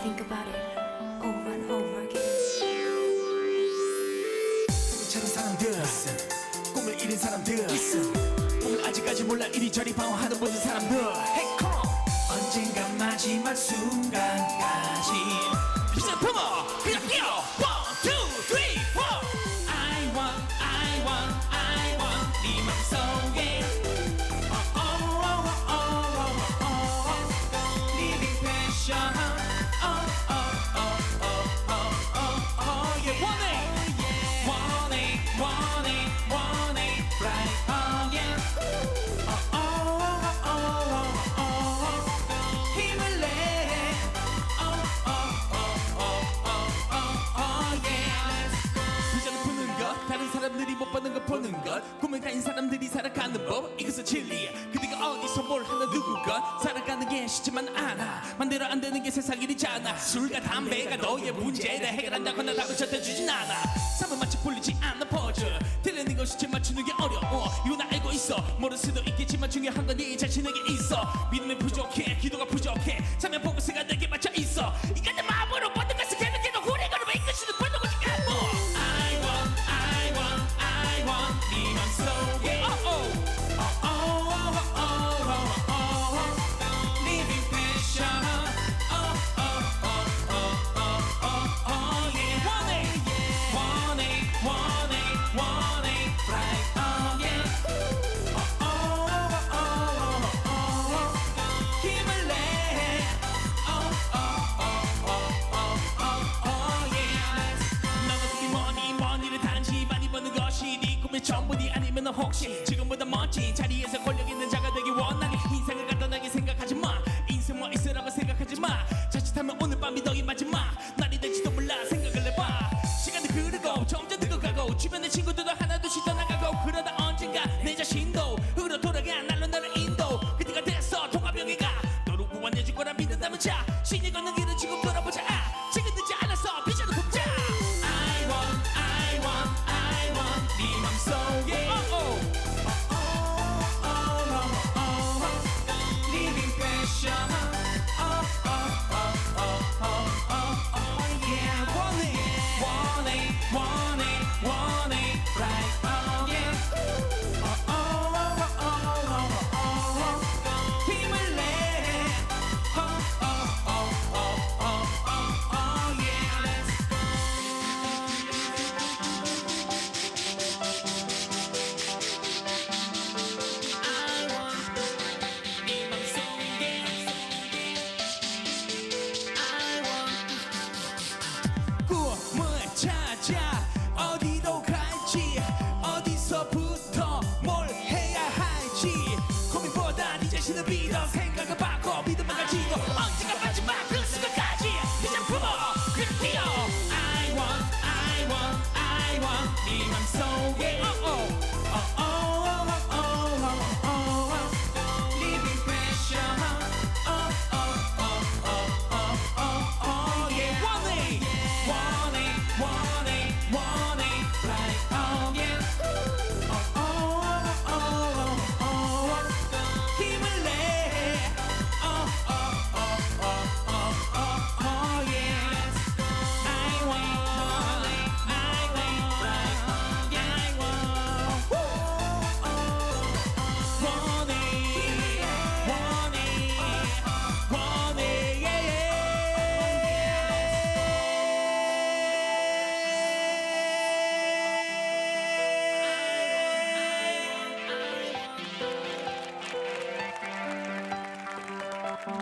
think about it over and over again. 괜찮은 사람들 꿈을 잃은 사람들 꿈을 아직까지 몰라 이리저리 방황하는 모든 사람들 Hey come on 언젠가 마지막 순간까지 비싼 품어 그냥 뛰어 1, 2, 3, 4 I want 네 맘속에 Living passion yeah want it right again 힘을 내 yeah 부자는 푸는 것 다른 사람들이 못 받는 것 보는 것 꿈을 가진 사람들이 살아가는 법 이것은 진리 그대가 어디서 뭘 하나 누구건 살아가는 게 쉽지만 않아 만대로 안 되는 게 세상 일이잖아 술과 담배가 너의 문제를 해결한다거나 답을 절대 주진 않아 삶은 마치 풀리지 않는 퍼즐 틀리는 걸 수치 맞추는 게 어려워 이건 알고 있어 모를 수도 있겠지만 중요한 건 네 자신에게 있어 믿음이 부족해 기도가 부족해 사면 포커스가 내게 맞춰 있어 이간의 마음으로 모든 것을 개는게도 후레가로 이끄시는 모든 것이 갖고 I want 네 맘속에 Living passion yeah want it right again 힘을 내 yeah 머니를 단지 많이 버는 것이 네 꿈의 전부니 아니면 혹시 지금보다 멋진 자리에서 권력 있는 자가 되기 원하니 인생을 간단하게 생각하지 마 인생 뭐 있으라고 생각하지 마 자칫하면 오늘 밤이 너의 마지막 날이 될지도 몰라 생각을 해봐 시간이 흐르고 점점 늙어가고 주변의 친구들도 하나둘씩 떠나가고 그러다 언젠가 내 자신도 흐려 돌아가 날로 나를 인도 그때가 됐어 통합병이가 너를 구원해줄 거라 믿는다면 자 신이 걷는 길은 지금 돌아보자 지금 늦지 않았어 비전을 품자 I want 네 맘속에 Living passion yeah want it right again 힘을 내 꿈을 찾아 어디로 갈지 어디서부터 뭘 해야 할지 고민보다 네 자신을 믿어 생각을 바꿔 믿음을 가지고 언제가 마지막 그 순간까지 비전 품어 그냥 뛰어 I want 네 맘속에 Living passion yeah want it right again 힘을 내 yes I want it right again want it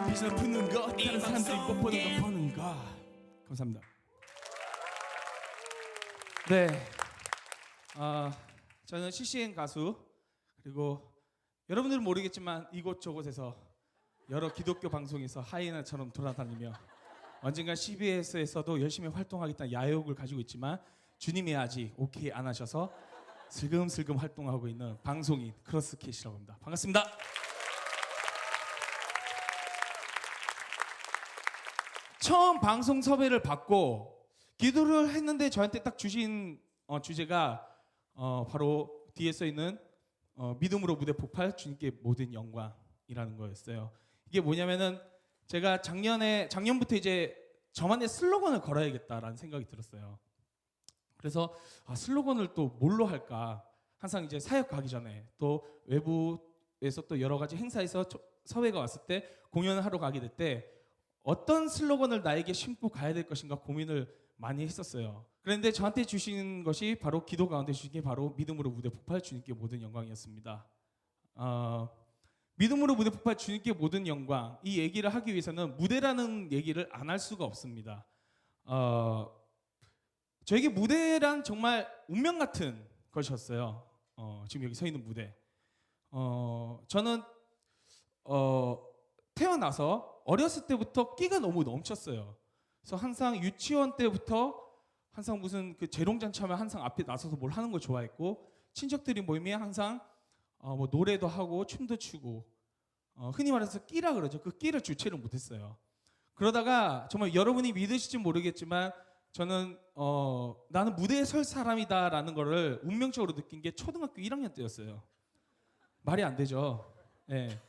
비전을 푸는 것 다른 사람들이 못 보는 거 보는 거 감사합니다. 네, 저는 CCN 가수 그리고 여러분들은 모르겠지만 이곳저곳에서 여러 기독교 방송에서 하이에나처럼 돌아다니며 언젠가 CBS에서도 열심히 활동하겠다는 야욕을 가지고 있지만 주님이 아직 오케이 안 하셔서 슬금슬금 활동하고 있는 방송인 크로스캣이라고 합니다. 반갑습니다. 처음 방송 섭외를 받고 기도를 했는데 저한테 딱 주신 주제가 바로 뒤에 써 있는 믿음으로 무대 폭발 주님께 모든 영광이라는 거였어요. 이게 뭐냐면은 제가 작년부터 이제 저만의 슬로건을 걸어야겠다라는 생각이 들었어요. 그래서 슬로건을 또 뭘로 할까? 항상 이제 사역 가기 전에 또 외부에서 또 여러 가지 행사에서 사회가 왔을 때 공연을 하러 가게 될 때 어떤 슬로건을 나에게 심고 가야 될 것인가 고민을 많이 했었어요. 그런데 저한테 주신 것이 바로 기도 가운데 주신 게 바로 믿음으로 무대 폭발 주님께 모든 영광이었습니다. 믿음으로 무대 폭발 주님께 모든 영광 이 얘기를 하기 위해서는 무대라는 얘기를 안 할 수가 없습니다. 저에게 무대란 정말 운명 같은 것이었어요. 지금 여기 서 있는 무대. 저는 태어나서 어렸을 때부터 끼가 너무 넘쳤어요. 그래서 항상 유치원 때부터 항상 무슨 그 재롱잔치 하면 항상 앞에 나서서 뭘 하는 걸 좋아했고 친척들이 모이면 항상 뭐 노래도 하고 춤도 추고 흔히 말해서 끼라 그러죠. 그 끼를 주체를 못했어요. 그러다가 정말 여러분이 믿으실지 모르겠지만 저는 나는 무대에 설 사람이다라는 거를 운명적으로 느낀 게 초등학교 1학년 때였어요. 말이 안 되죠. 네.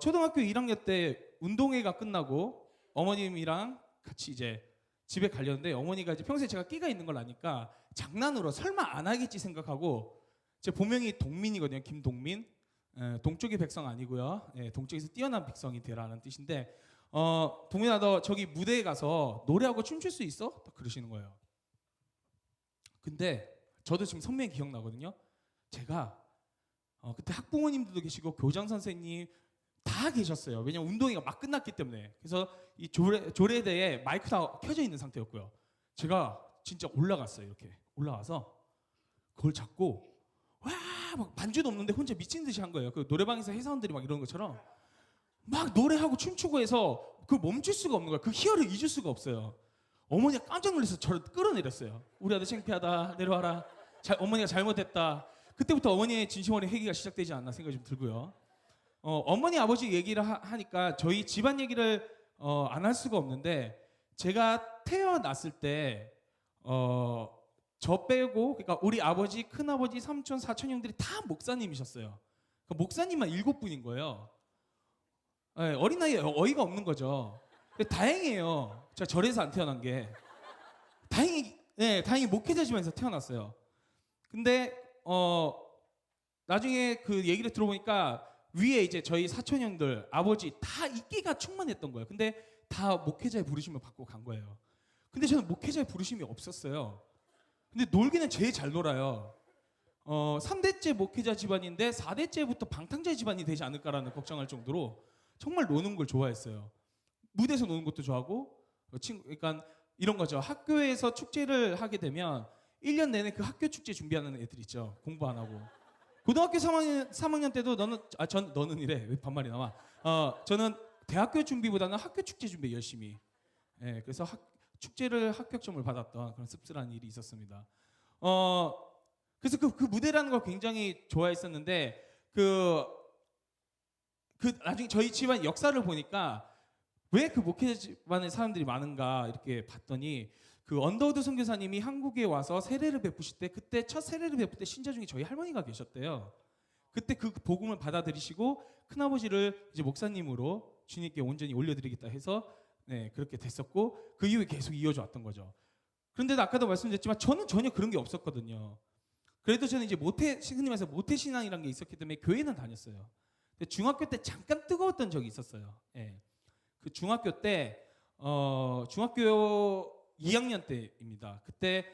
초등학교 1학년 때 운동회가 끝나고 어머님이랑 같이 이제 집에 가려는데 어머니가 이제 평소에 제가 끼가 있는 걸 아니까 장난으로 설마 안 하겠지 생각하고 제 본명이 동민이거든요. 김동민. 동쪽의 백성 아니고요. 동쪽에서 뛰어난 백성이 되라는 뜻인데 동민아 너 저기 무대에 가서 노래하고 춤출 수 있어? 딱 그러시는 거예요. 근데 저도 지금 선명히 기억나거든요. 제가 그때 학부모님들도 계시고 교장 선생님 다 계셨어요. 왜냐면 운동회가 막 끝났기 때문에. 그래서 이 조례대에 마이크 다 켜져 있는 상태였고요. 제가 진짜 올라갔어요. 이렇게 올라와서 그걸 잡고 와 막 반주도 없는데 혼자 미친 듯이 한 거예요. 그 노래방에서 회사원들이 막 이런 것처럼 막 노래하고 춤추고 해서 그 멈출 수가 없는 거야. 그 희열을 잊을 수가 없어요. 어머니가 깜짝 놀라서 저를 끌어내렸어요. 우리 아들 창피하다. 내려와라. 어머니가 잘못했다. 그때부터 어머니의 진심어린 회개가 시작되지 않나 생각이 좀 들고요. 어머니 아버지 얘기를 하니까 저희 집안 얘기를 안 할 수가 없는데 제가 태어났을 때 저 빼고 그러니까 우리 아버지, 큰아버지, 삼촌, 사촌 형들이 다 목사님이셨어요. 그 목사님만 7분인 거예요. 네, 어린 나이에 어이가 없는 거죠. 근데 다행이에요. 제가 절에서 안 태어난 게 다행히 목회자 집안에서 태어났어요. 근데 나중에 그 얘기를 들어보니까 위에 이제 저희 사촌 형들, 아버지 다 인기가 충만했던 거예요. 근데 다 목회자의 부르심을 받고 간 거예요. 근데 저는 목회자의 부르심이 없었어요. 근데 놀기는 제일 잘 놀아요. 3대째 목회자 집안인데 4대째부터 방탕자 집안이 되지 않을까라는 걱정할 정도로 정말 노는 걸 좋아했어요. 무대에서 노는 것도 좋아하고 그러니까 이런 거죠. 학교에서 축제를 하게 되면 1년 내내 그 학교 축제 준비하는 애들 있죠. 공부 안 하고. 고등학교 3학년 때도 너는 이래. 왜 반말이 나와? 저는 대학교 준비보다는 학교 축제 준비 열심히. 그래서 축제를 합격점을 받았던 그런 씁쓸한 일이 있었습니다. 그래서 그 무대라는 걸 굉장히 좋아했었는데 나중에 저희 집안 역사를 보니까 왜 그 목회자 집안의 사람들이 많은가 이렇게 봤더니 그 언더우드 선교사님이 한국에 와서 세례를 베푸실 때 그때 첫 세례를 베풀 때 신자 중에 저희 할머니가 계셨대요. 그때 그 복음을 받아들이시고 큰아버지를 이제 목사님으로 주님께 온전히 올려드리겠다 해서 그렇게 됐었고 그 이후에 계속 이어져 왔던 거죠. 그런데 아까도 말씀드렸지만 저는 전혀 그런 게 없었거든요. 그래도 저는 이제 흔히말해서 모태신앙이라는 게 있었기 때문에 교회는 다녔어요. 근데 중학교 때 잠깐 뜨거웠던 적이 있었어요. 그 중학교 때 중학교 2학년 때입니다. 그때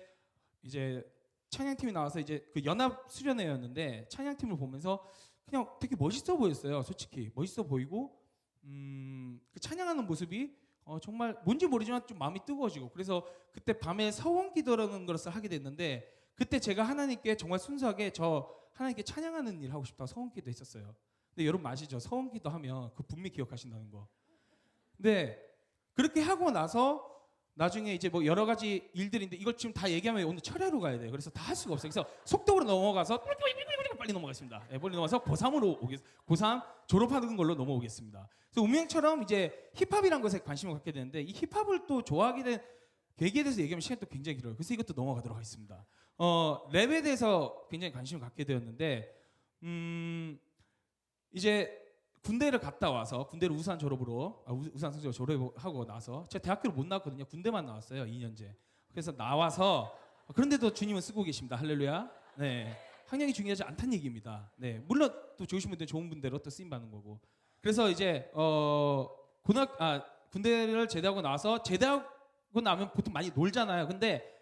이제 찬양팀이 나와서 이제 그 연합 수련회였는데 찬양팀을 보면서 그냥 되게 멋있어 보였어요. 솔직히 멋있어 보이고 그 찬양하는 모습이 정말 뭔지 모르지만 좀 마음이 뜨거워지고 그래서 그때 밤에 서원기도라는 것을 하게 됐는데 그때 제가 하나님께 정말 순수하게 저 하나님께 찬양하는 일 하고 싶다고 서원기도 했었어요. 근데 여러분 아시죠? 서원기도 하면 그 분명히 기억하신다는 거. 근데 그렇게 하고 나서 나중에 이제 뭐 여러 가지 일들인데 이걸 지금 다 얘기하면 오늘 철야로 가야 돼요. 그래서 다 할 수가 없어요. 그래서 속독으로 넘어가서 빨리 넘어가겠습니다. 빨리 넘어가서 고3으로 고3 졸업하는 걸로 넘어오겠습니다. 그래서 운명처럼 이제 힙합이라는 것에 관심을 갖게 되는데 이 힙합을 또 좋아하게 된 계기에 대해서 얘기하면 시간이 또 굉장히 길어요. 그래서 이것도 넘어가도록 하겠습니다. 랩에 대해서 굉장히 관심을 갖게 되었는데 이제 군대를 갔다 와서 군대를 우수한 졸업으로 우수한 성적으로 졸업하고 나서 제가 대학교를 못 나왔거든요. 군대만 나왔어요. 2년제. 그래서 나와서 그런데도 주님은 쓰고 계십니다. 할렐루야. 네. 학력이 중요하지 않다는 얘기입니다. 네. 물론 또 좋으신 분들 좋은 분대로 또 쓰임 받는 거고. 그래서 이제 군대를 제대하고 나서 제대하고 나면 보통 많이 놀잖아요. 근데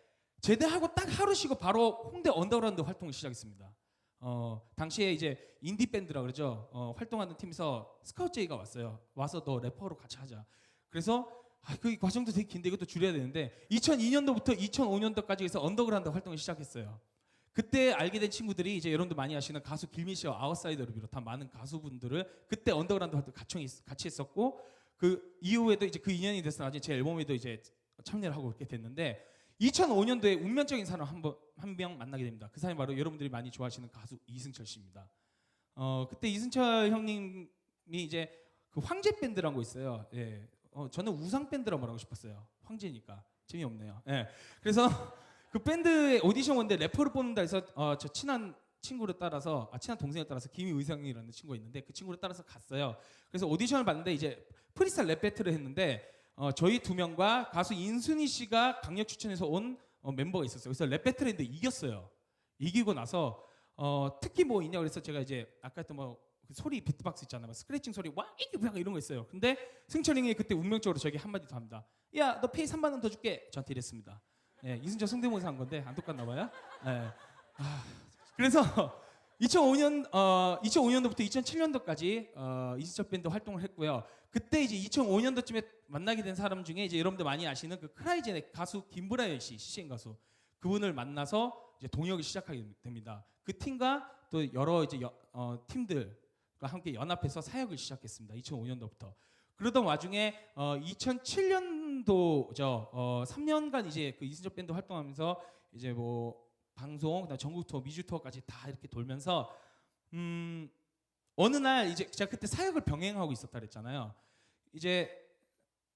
제대하고 딱 하루 쉬고 바로 홍대 언더그라운드 활동을 시작했습니다. 당시에 이제 인디 밴드라 그러죠. 활동하는 팀에서 스카우트 제이가 왔어요. 와서 너 래퍼로 같이 하자. 그래서 그 과정도 되게 긴데 이것도 줄여야 되는데 2002년도부터 2005년도까지 해서 언더그라운드 활동을 시작했어요. 그때 알게 된 친구들이 이제 여러분들 많이 아시는 가수 길미 씨와 아웃사이더를 비롯한 많은 가수분들을 그때 언더그라운드 활동 같이 했었고 그 이후에도 이제 그 인연이 돼서 나중에 제 앨범에도 이제 참여를 하고 그렇게 됐는데 2005년도에 운명적인 사람 한 명 만나게 됩니다. 그 사람이 바로 여러분들이 많이 좋아하시는 가수 이승철 씨입니다. 그때 이승철 형님이 이제 그 황제 밴드라는 거 있어요. 예. 저는 우상 밴드라고 말하고 싶었어요. 황제니까 재미없네요. 예. 그래서 그 밴드의 오디션 원데 래퍼를 뽑는다 해서 저 친한 친구를 따라서 친한 동생을 따라서 김의상이라는 친구가 있는데 그 친구를 따라서 갔어요. 그래서 오디션을 봤는데 이제 프리스타일 랩 배틀을 했는데 저희 두 명과 가수 인순이 씨가 강력 추천해서 온 멤버가 있었어요. 그래서 랩 배틀을 했는데 이겼어요. 이기고 나서 특히 뭐 있냐고 그래서 제가 이제 아까 했던 그 소리 비트박스 있잖아요. 뭐 스크래칭 소리 와 이게 뭐야 이런 거 있어요. 근데 승철이 형이 그때 운명적으로 저에게 한마디 더 합니다. 야 너 페이 3만 원 더 줄게. 저한테 이랬습니다. 예, 이승철 성대모사 한 건데 안 똑같나 봐요. 예. 그래서 2005년도부터 2007년도까지 이승철 밴드 활동을 했고요. 그때 이제 2005년도쯤에 만나게 된 사람 중에 이제 여러분들 많이 아시는 그 크라이젠의 가수 김브라이언 씨, CCN 가수 그분을 만나서 이제 동역을 시작하게 됩니다. 그 팀과 또 여러 이제 팀들과 함께 연합해서 사역을 시작했습니다. 2005년도부터. 그러던 와중에 2007년도죠. 3년간 이제 그 이승철 밴드 활동하면서 이제 뭐 방송, 그다음 전국 투어, 미주 투어까지 다 이렇게 돌면서 어느 날 이제 제가 그때 사역을 병행하고 있었다 그랬잖아요. 이제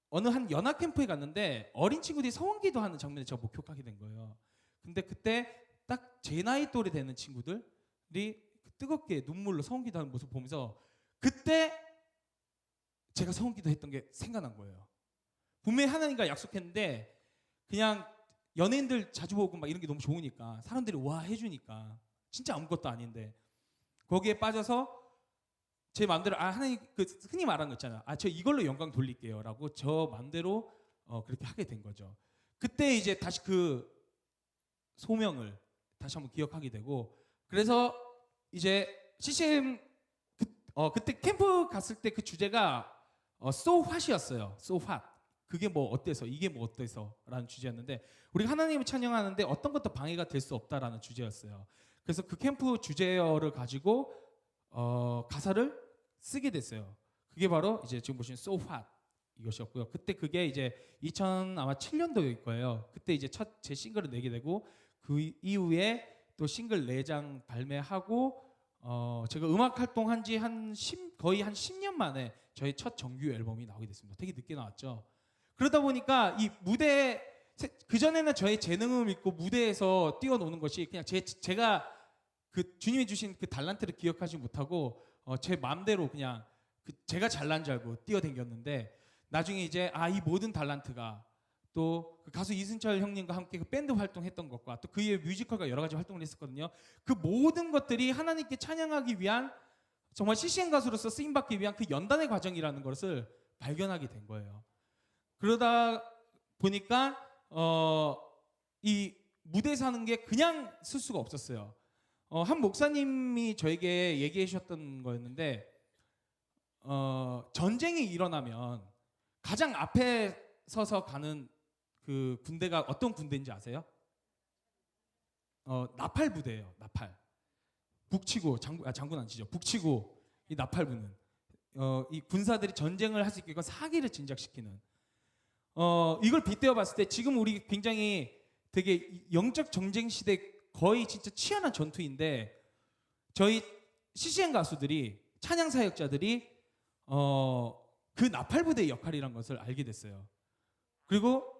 어느 한 연합 캠프에 갔는데 어린 친구들이 서원기도 하는 장면을 제가 목격하게 된 거예요. 근데 그때 딱 제 나이 또래 되는 친구들이 뜨겁게 눈물로 서원기도 하는 모습 보면서 그때 제가 서원기도 했던 게 생각난 거예요. 분명히 하나님과 약속했는데 그냥 연예인들 자주 보고 막 이런 게 너무 좋으니까 사람들이 와 해주니까 진짜 아무것도 아닌데 거기에 빠져서 제 마음대로 하나님 그 흔히 말하는 거 있잖아요. 저 이걸로 영광 돌릴게요라고 저 마음대로 그렇게 하게 된 거죠. 그때 이제 다시 그 소명을 다시 한번 기억하게 되고 그래서 이제 CCM 그때 캠프 갔을 때 그 주제가 So What이었어요. So What. 그게 뭐 어때서 이게 뭐 어때서라는 주제였는데 우리가 하나님을 찬양하는데 어떤 것도 방해가 될 수 없다라는 주제였어요. 그래서 그 캠프 주제어를 가지고 가사를 쓰게 됐어요. 그게 바로 이제 지금 보시는 So What 이것이었고요. 그때 그게 이제 2007년도일 거예요. 그때 이제 첫 제 싱글을 내게 되고 그 이후에 또 싱글 4장 발매하고 제가 음악 활동한 지 거의 한 10년 만에 저희 첫 정규 앨범이 나오게 됐습니다. 되게 늦게 나왔죠. 그러다 보니까 이 무대 그 전에는 저의 재능을 믿고 무대에서 뛰어노는 것이 그냥 제가 그 주님이 주신 그 달란트를 기억하지 못하고 제 마음대로 그냥 제가 잘난 줄 알고 뛰어댕겼는데 나중에 이제 이 모든 달란트가 또 그 가수 이승철 형님과 함께 그 밴드 활동했던 것과 또 그의 뮤지컬과 여러 가지 활동을 했었거든요. 그 모든 것들이 하나님께 찬양하기 위한 정말 CCM 가수로서 쓰임받기 위한 그 연단의 과정이라는 것을 발견하게 된 거예요. 그러다 보니까 이 무대에서 하는 게 그냥 쓸 수가 없었어요. 한 목사님이 저에게 얘기해 주셨던 거였는데 전쟁이 일어나면 가장 앞에 서서 가는 그 군대가 어떤 군대인지 아세요? 나팔 부대예요. 나팔. 북치고 장군 안 치죠. 북치고 이 나팔부는 이 군사들이 전쟁을 할 수 있게 사기를 진작시키는 이걸 빗대어 봤을 때 지금 우리 굉장히 되게 영적 전쟁 시대 거의 진짜 치열한 전투인데 저희 CCM 가수들이 찬양 사역자들이 그 나팔 부대의 역할이란 것을 알게 됐어요. 그리고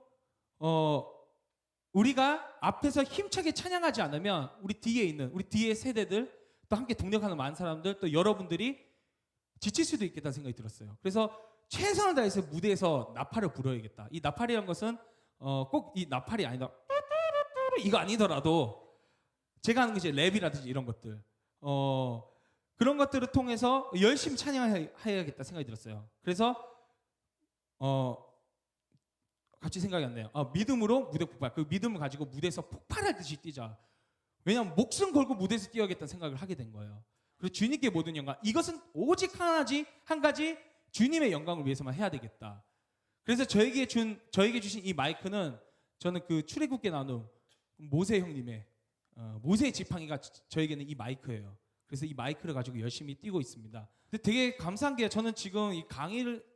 우리가 앞에서 힘차게 찬양하지 않으면 우리 뒤에 세대들 또 함께 동력하는 많은 사람들 또 여러분들이 지칠 수도 있겠다는 생각이 들었어요. 그래서 최선을 다해서 무대에서 나팔을 불어야겠다. 이 나팔이란 것은 꼭 이 나팔이 아니다 이거 아니더라도 제가 하는 게 이제 랩이라든지 이런 것들 그런 것들을 통해서 열심히 찬양해야겠다 생각이 들었어요. 그래서 갑자기 생각이 안 나요. 믿음으로 무대 폭발. 그 믿음을 가지고 무대에서 폭발하듯이 뛰자. 왜냐하면 목숨 걸고 무대에서 뛰어야겠다는 생각을 하게 된 거예요. 그리고 주님께 모든 영광. 이것은 오직 한 가지 주님의 영광을 위해서만 해야 되겠다. 그래서 저에게 주신 이 마이크는 저는 그 출애굽기에 나오는 모세 형님의 모세의 지팡이가 저에게는 이 마이크예요. 그래서 이 마이크를 가지고 열심히 뛰고 있습니다. 근데 되게 감사한 게 저는 지금 이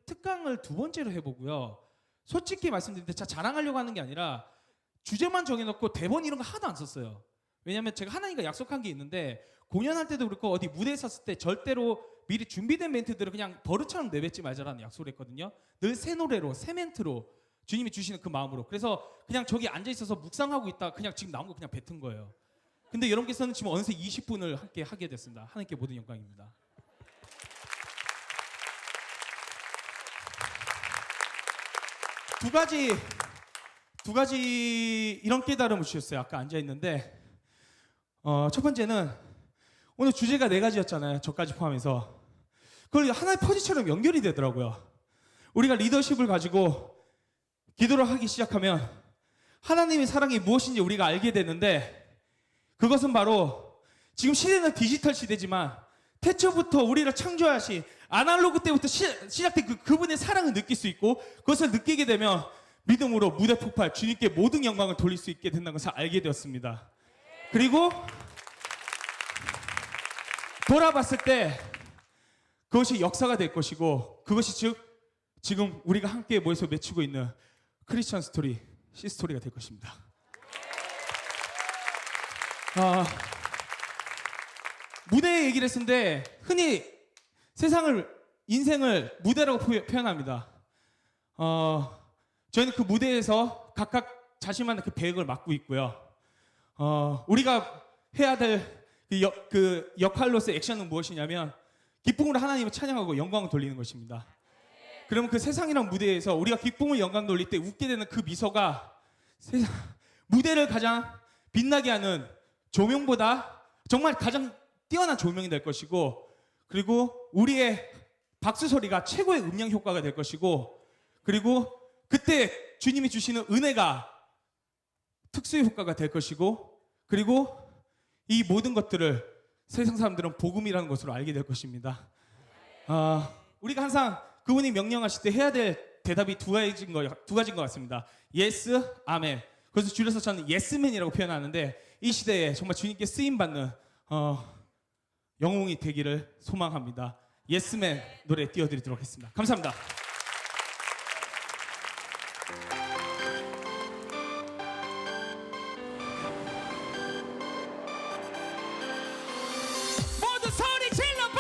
특강을 2번째로 해보고요. 솔직히 말씀드리는데 제가 자랑하려고 하는 게 아니라 주제만 정해놓고 대본 이런 거 하나도 안 썼어요. 왜냐하면 제가 하나님과 약속한 게 있는데 공연할 때도 그렇고 어디 무대에 섰을 때 절대로 미리 준비된 멘트들을 그냥 버릇처럼 내뱉지 말자라는 약속을 했거든요. 늘 새 노래로 새 멘트로 주님이 주시는 그 마음으로. 그래서 그냥 저기 앉아있어서 묵상하고 있다 그냥 지금 나온 거 그냥 뱉은 거예요. 근데 여러분께서는 지금 어느새 20분을 함께 하게 됐습니다. 하나님께 모든 영광입니다. 두 가지 이런 깨달음을 주셨어요. 아까 앉아있는데 첫 번째는 오늘 주제가 4가지였잖아요. 저까지 포함해서. 그걸 하나의 퍼즐처럼 연결이 되더라고요. 우리가 리더십을 가지고 기도를 하기 시작하면 하나님의 사랑이 무엇인지 우리가 알게 되는데 그것은 바로 지금 시대는 디지털 시대지만 태초부터 우리를 창조하신 아날로그 때부터 시작된 그분의 사랑을 느낄 수 있고 그것을 느끼게 되면 믿음으로 무대 폭발 주님께 모든 영광을 돌릴 수 있게 된다는 것을 알게 되었습니다. 그리고 돌아봤을 때 그것이 역사가 될 것이고 그것이 즉 지금 우리가 함께 모여서 맺히고 있는 크리스천 스토리, 시스토리가 될 것입니다. 무대 얘기를 했는데 흔히 인생을 무대라고 표현합니다. 저희는 그 무대에서 각각 자신만의 그 배역을 맡고 있고요. 우리가 해야 될 그 역할로서의 액션은 무엇이냐면 기쁨으로 하나님을 찬양하고 영광을 돌리는 것입니다. 그러면 그 세상이란 무대에서 우리가 기쁨을 영광 돌릴 때 웃게 되는 그 미소가 무대를 가장 빛나게 하는 조명보다 정말 가장 뛰어난 조명이 될 것이고 그리고 우리의 박수 소리가 최고의 음량 효과가 될 것이고 그리고 그때 주님이 주시는 은혜가 특수의 효과가 될 것이고 그리고 이 모든 것들을 세상 사람들은 복음이라는 것으로 알게 될 것입니다. 우리가 항상 그분이 명령하실 때 해야 될 대답이 두 가지인 것 같습니다. 예스, 아멘. 그래서 줄여서 저는 예스맨이라고 표현하는데 이 시대에 정말 주님께 쓰임받는 영웅이 되기를 소망합니다. 예스맨 노래 띄워드리도록 하겠습니다. 감사합니다. 모두 소리 질러봐.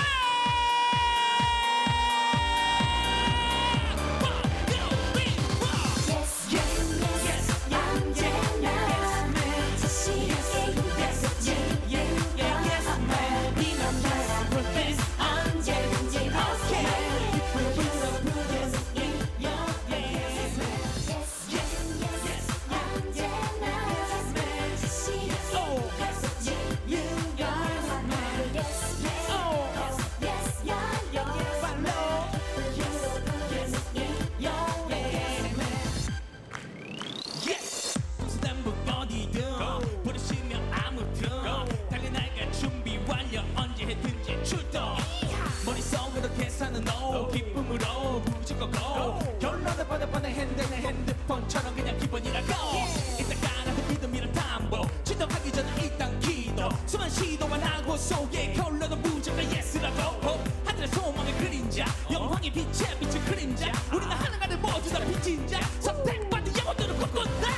머릿속으로 계산은 no 기쁨으로 부지고 go 결론을 뻔해 핸드폰처럼 그냥 기본이라고 일단 깔아도 믿음이란 담보 취동하기 전에 일단 기도 수많은 시도만 하고 속에 결론은 무조건 yes라고 하늘의 소망의 그림자 영광의 빛에 비친 그림자 우리는 하나가를 모두 다 빚진 자 선택받은 영혼들을 꿈꾼다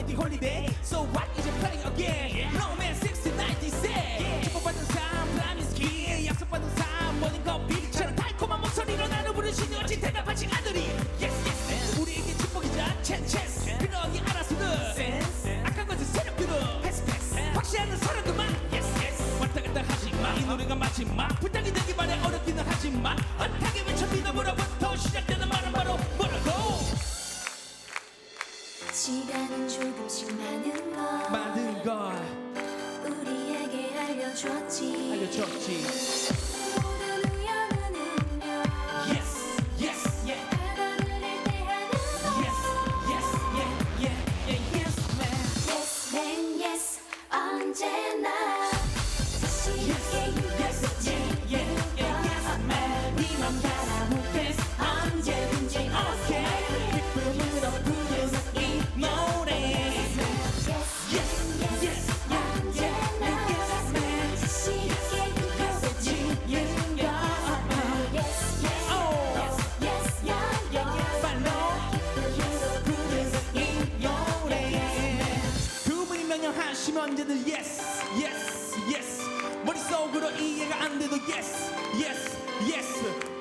어디 홀리데이 So what is it playing again No man 60, 90 say 축복받은 삶 promise key 약속받은 삶 모닝 커피처럼 달콤한 목소리로 나를 부르시니 어찌 대답하지 않으리 Yes yes man 우리에게 축복이자 chance 그러니 알아서는 sense 악한 것은 세력들은 패스 패스 확실한 사람들만 Yes yes 왔다 갔다 하지마 이 노래가 마지막 부탁이 되기 바래 어렵기는 하지만 핫하게 외쳐 믿음으로부터 시작되는 말은 바로 뭐라고 시간은 조금씩 많은 걸 만든 걸 우리에게 알려줬지 알려줬지 모든 우연은 운명 Yes yes yeah 하나들을 대하는 법 Yes yes yeah yeah yeah yes man Yes man yes 언제나 다시 함께 Yes yeah yeah yeah yes man 네맘 따라오겠어 언제든지 okay 기쁨으로 부르는 이 노래 Yes yes yes yeah yeah yes man 다시 함께 그것이지는 걸 Yes yes Oh yes yeah yeah 발로 부르는 이 노래 두 분이 명령하시면 언제든 yes yes yes 머릿속으로 이해가 안 돼도 yes yes yes